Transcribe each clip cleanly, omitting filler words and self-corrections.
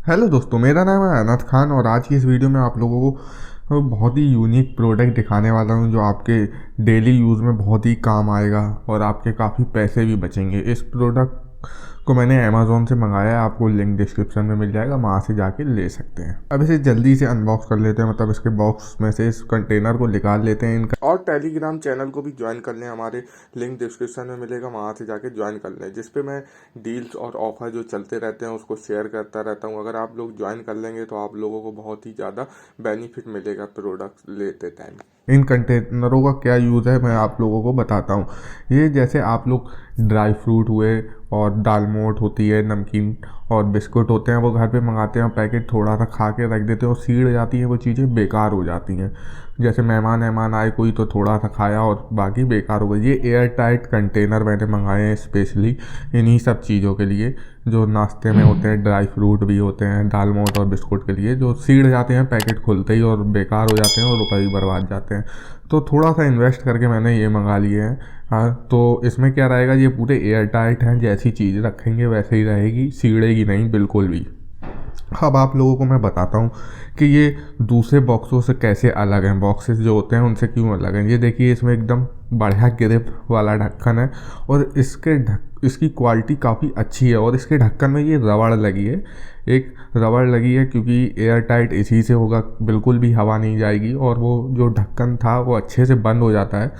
Hello दोस्तों, मेरा नाम है अनत खान और आज की इस वीडियो में आप लोगों को बहुत ही यूनिक प्रोडक्ट दिखाने वाला हूं जो आपके डेली यूज़ में बहुत ही काम आएगा और आपके काफ़ी पैसे भी बचेंगे। इस प्रोडक्ट को मैंने अमेज़ॉन से मंगाया है, आपको लिंक डिस्क्रिप्शन में मिल जाएगा, वहाँ से जाके ले सकते हैं। अब इसे जल्दी से अनबॉक्स कर लेते हैं, मतलब इसके बॉक्स में से इस कंटेनर को निकाल लेते हैं इनका। और टेलीग्राम चैनल को भी ज्वाइन कर लें, हमारे लिंक डिस्क्रिप्शन में मिलेगा, वहाँ से जाके ज्वाइन कर लें, जिसपे मैं डील्स और ऑफर जो चलते रहते हैं उसको शेयर करता रहता हूँ। अगर आप लोग ज्वाइन कर लेंगे तो आप लोगों को बहुत ही ज़्यादा बेनिफिट मिलेगा प्रोडक्ट लेते टाइम। इन कंटेनरों का क्या यूज़ है मैं आप लोगों को बताता हूँ। ये जैसे आप लोग ड्राई फ्रूट हुए और दाल मोठ होती है, नमकीन और बिस्कुट होते हैं, वो घर पे मंगाते हैं, पैकेट थोड़ा सा खा के रख देते हैं और सीड़ जाती हैं, वो चीज़ें बेकार हो जाती हैं। जैसे मेहमान आए कोई तो थोड़ा सा खाया और बाकी बेकार हो गई। ये एयर टाइट कंटेनर मैंने मंगाए हैं स्पेशली इन्हीं सब चीज़ों के लिए, जो नाश्ते में होते हैं, ड्राई फ्रूट भी होते हैं, दाल मोठ और बिस्कुट के लिए, जो सीड़ जाते हैं पैकेट खुलते ही और बेकार हो जाते हैं और रुपये भी बर्बाद जाते हैं। तो थोड़ा सा इन्वेस्ट करके मैंने ये मंगा लिए हैं। हाँ, तो इसमें क्या रहेगा, ये पूरे एयर टाइट हैं, जैसी चीज़ रखेंगे वैसे ही रहेगी, सीड़ेगी नहीं बिल्कुल भी। अब आप लोगों को मैं बताता हूँ कि ये दूसरे बॉक्सों से कैसे अलग हैं, बॉक्सेस जो होते हैं उनसे क्यों अलग हैं। ये देखिए, इसमें एकदम बढ़िया ग्रिप वाला ढक्कन है और इसकी क्वालिटी काफ़ी अच्छी है और इसके ढक्कन में ये रबड़ लगी है, एक रबड़ लगी है, क्योंकि एयर टाइट इसी से होगा, बिल्कुल भी हवा नहीं जाएगी और वो जो ढक्कन था वो अच्छे से बंद हो जाता है,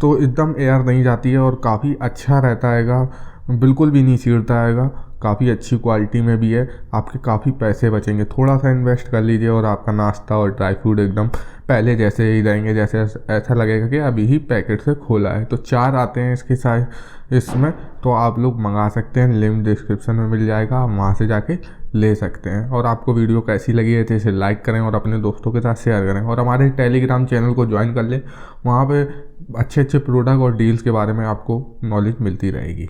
तो एकदम एयर नहीं जाती है और काफ़ी अच्छा रहता हैगा, बिल्कुल भी नहीं चीरता हैगा, काफ़ी अच्छी क्वालिटी में भी है। आपके काफ़ी पैसे बचेंगे, थोड़ा सा इन्वेस्ट कर लीजिए और आपका नाश्ता और ड्राई फ्रूट एकदम पहले जैसे ही रहेंगे, जैसे ऐसा लगेगा कि अभी ही पैकेट से खोला है। तो 4 आते हैं इसके साथ इसमें, तो आप लोग मंगा सकते हैं, लिंक डिस्क्रिप्शन में मिल जाएगा, आप वहाँ से जाके ले सकते हैं। और आपको वीडियो कैसी लगी है तो इसे लाइक करें और अपने दोस्तों के साथ शेयर करें और हमारे टेलीग्राम चैनल को ज्वाइन कर लें, वहाँ पे अच्छे अच्छे प्रोडक्ट और डील्स के बारे में आपको नॉलेज मिलती रहेगी।